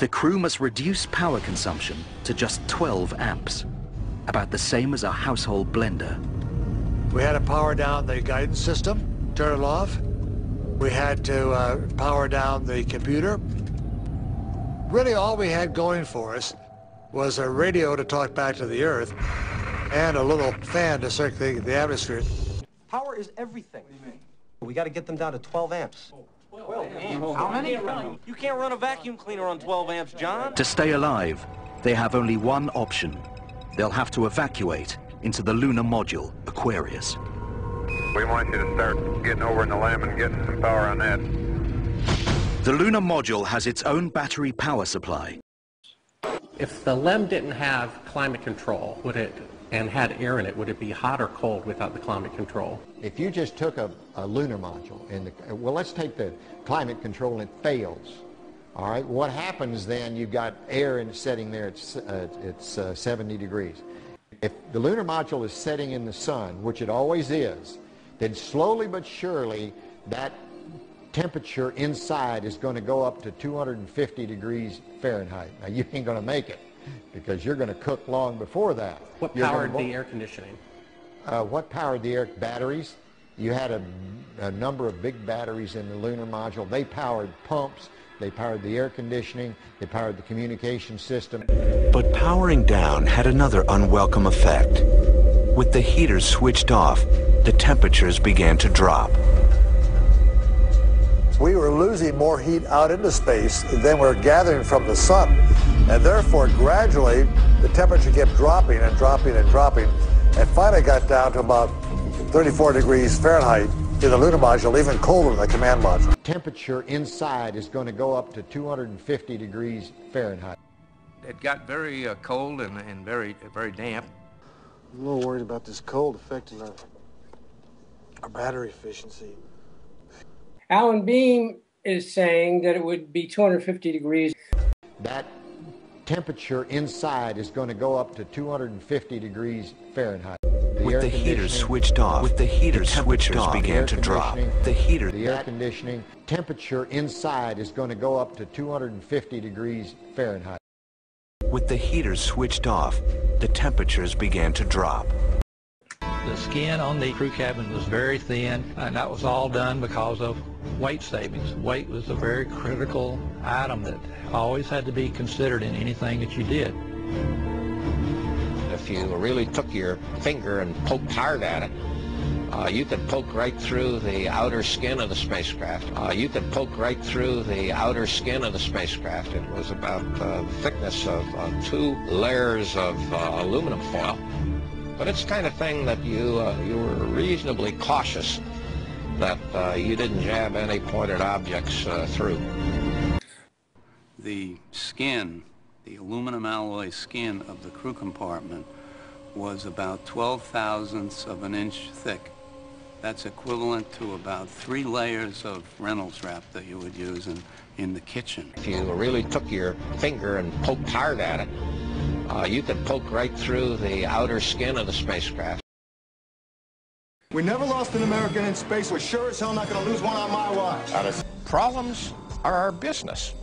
the crew must reduce power consumption to just 12 amps, about the same as a household blender. We had to power down the guidance system, turn it off. We had to power down the computer. Really all we had going for us was a radio to talk back to the Earth and a little fan to circulate the atmosphere. Power is everything. What do you mean? We got to get them down to 12 amps. 12 amps? How many? You can't run a vacuum cleaner on 12 amps, John. To stay alive, they have only one option. They'll have to evacuate into the lunar module, Aquarius. We want you to start getting over in the LEM and getting some power on that. The lunar module has its own battery power supply. If the LEM didn't have climate control, and had air in it, would it be hot or cold without the climate control? If you just took a lunar module, well, let's take the climate control and it fails. All right, what happens then? You've got air in setting there, it's 70 degrees. If the lunar module is setting in the sun, which it always is, then slowly but surely that temperature inside is going to go up to 250 degrees Fahrenheit. Now you ain't going to make it because you're going to cook long before that. What powered the air conditioning? What powered the air? Batteries. You had a number of big batteries in the lunar module. They powered pumps, they powered the air conditioning, they powered the communication system. But powering down had another unwelcome effect. With the heaters switched off, the temperatures began to drop. We were losing more heat out into space than we're gathering from the sun. And therefore, gradually, the temperature kept dropping and dropping and dropping, and finally got down to about 34 degrees Fahrenheit in the lunar module, even colder in the command module. Temperature inside is going to go up to 250 degrees Fahrenheit. It got very cold and very damp. I'm a little worried about this cold affecting our battery efficiency. Alan Beam is saying that it would be 250 degrees. That temperature inside is going to go up to 250 degrees Fahrenheit. With the heaters switched off, the temperatures began to drop. The air conditioning temperature inside is going to go up to 250 degrees Fahrenheit. With the heaters switched off, the temperatures began to drop. The skin on the crew cabin was very thin, and that was all done because of weight savings. Weight was a very critical item that always had to be considered in anything that you did. If you really took your finger and poked hard at it, you could poke right through the outer skin of the spacecraft. You could poke right through the outer skin of the spacecraft. It was about the thickness of 2 layers of aluminum foil. But it's the kind of thing that you were reasonably cautious that you didn't jab any pointed objects through. The skin, the aluminum alloy skin of the crew compartment was about 12 thousandths of an inch thick. That's equivalent to about 3 layers of Reynolds wrap that you would use in the kitchen. If you really took your finger and poked hard at it, you could poke right through the outer skin of the spacecraft. We never lost an American in space. We're sure as hell not going to lose one on my watch. Problems are our business.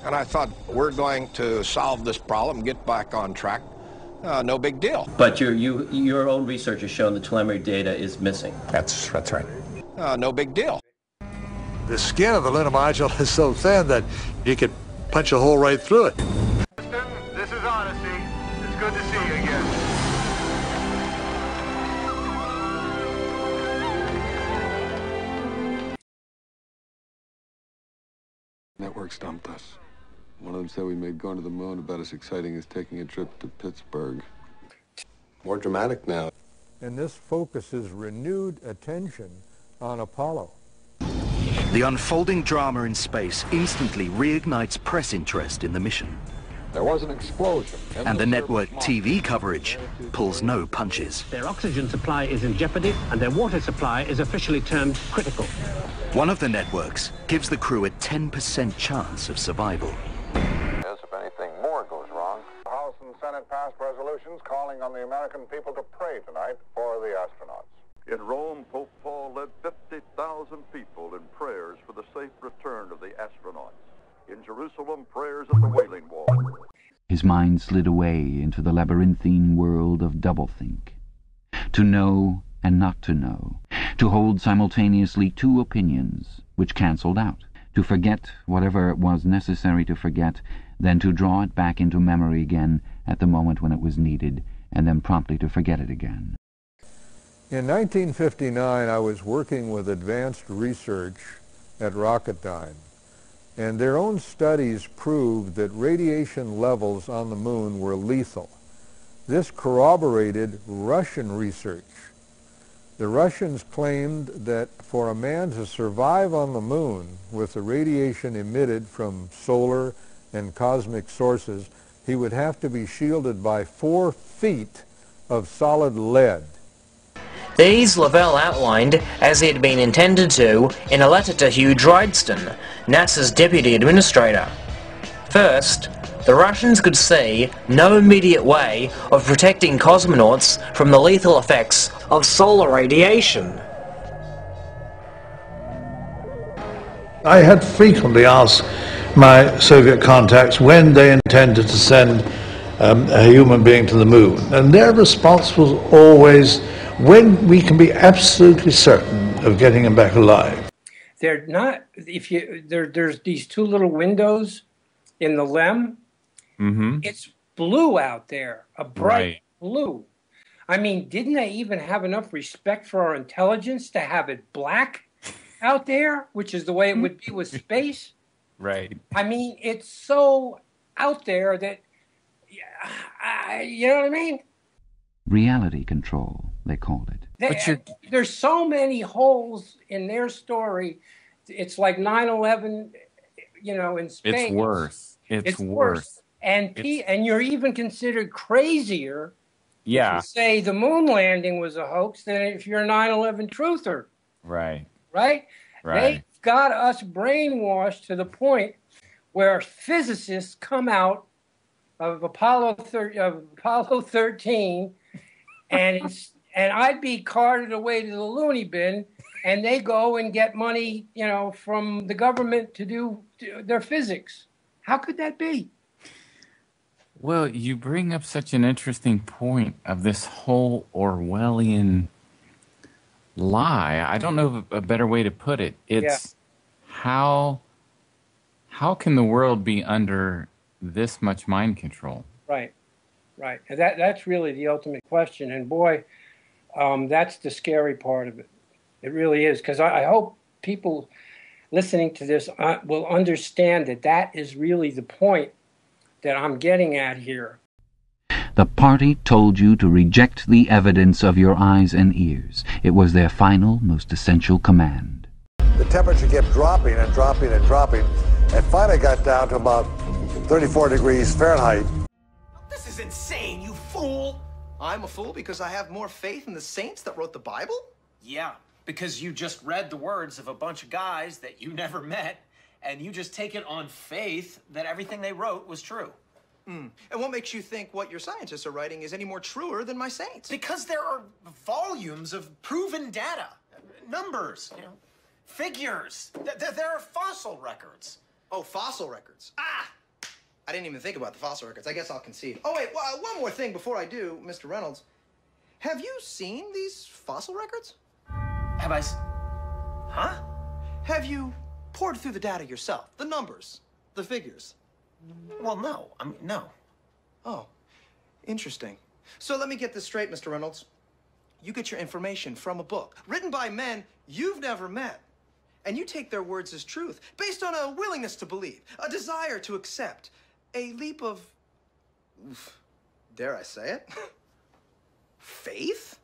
And I thought, we're going to solve this problem, get back on track. No big deal. But your own research has shown the telemetry data is missing. That's right. No big deal. The skin of the lunar module is so thin that you could punch a hole right through it. This is Odyssey. It's good to see you again. Network stumped us. One of them said we made going to the moon about as exciting as taking a trip to Pittsburgh. More dramatic now. And this focuses renewed attention on Apollo. The unfolding drama in space instantly reignites press interest in the mission. There was an explosion. And the network TV coverage pulls no punches. Their oxygen supply is in jeopardy, and their water supply is officially termed critical. One of the networks gives the crew a 10% chance of survival. Yes, if anything more goes wrong. The House and Senate passed resolutions calling on the American people to pray tonight for the astronauts. In Rome, Pope Paul led 50,000 people in prayers for the safe return of the astronauts. in Jerusalem, prayers at the Wailing Wall. His mind slid away into the labyrinthine world of doublethink. To know and not to know. To hold simultaneously two opinions, which cancelled out. To forget whatever it was necessary to forget, then to draw it back into memory again at the moment when it was needed, and then promptly to forget it again. In 1959, I was working with advanced research at Rocketdyne, and their own studies proved that radiation levels on the moon were lethal. This corroborated Russian research. The Russians claimed that for a man to survive on the moon with the radiation emitted from solar and cosmic sources, he would have to be shielded by 4 feet of solid lead. These Lavelle outlined as he had been intended to in a letter to Hugh Drydston, NASA's deputy administrator. First, the Russians could see no immediate way of protecting cosmonauts from the lethal effects of solar radiation. I had frequently asked my Soviet contacts when they intended to send a human being to the moon, and their response was always, when we can be absolutely certain of getting him back alive. They're not, there's these 2 little windows in the LEM. Mm-hmm. It's blue out there, a bright blue. I mean, didn't they even have enough respect for our intelligence to have it black out there, which is the way it would be with space? Right. I mean, it's so out there that, you know what I mean? Reality control, they called it. There's so many holes in their story. It's like 9/11, you know, in Spain. It's worse. It's worse. And you're even considered crazier if you say the moon landing was a hoax than if you're a 9/11 truther. Right. Right? They got us brainwashed to the point where physicists come out of Apollo 13 and I'd be carted away to the loony bin, and they go and get money, you know, from the government to do their physics. How could that be? Well, you bring up such an interesting point of this whole Orwellian lie. I don't know a better way to put it. It's how can the world be under this much mind control? Right. And that's really the ultimate question. And boy, that's the scary part of it. It really is, because I hope people listening to this will understand that that is really the point that I'm getting at here. The party told you to reject the evidence of your eyes and ears. It was their final, most essential command. The temperature kept dropping and dropping and dropping, and finally got down to about 34 degrees Fahrenheit. This is insane, you fool! I'm a fool because I have more faith in the saints that wrote the Bible? Yeah, because you just read the words of a bunch of guys that you never met, and you just take it on faith that everything they wrote was true. And what makes you think what your scientists are writing is any more truer than my saints? Because there are volumes of proven data, numbers, you know, figures. There are fossil records. Oh, fossil records. I didn't even think about the fossil records. I guess I'll concede. Oh, wait, one more thing before I do, Mr. Reynolds. Have you seen these fossil records? Huh? Have you poured through the data yourself? The numbers, the figures? Well, no. I mean, no. Oh, interesting. So let me get this straight, Mr. Reynolds. You get your information from a book written by men you've never met. And you take their words as truth, based on a willingness to believe, a desire to accept, a leap of, dare I say it, faith?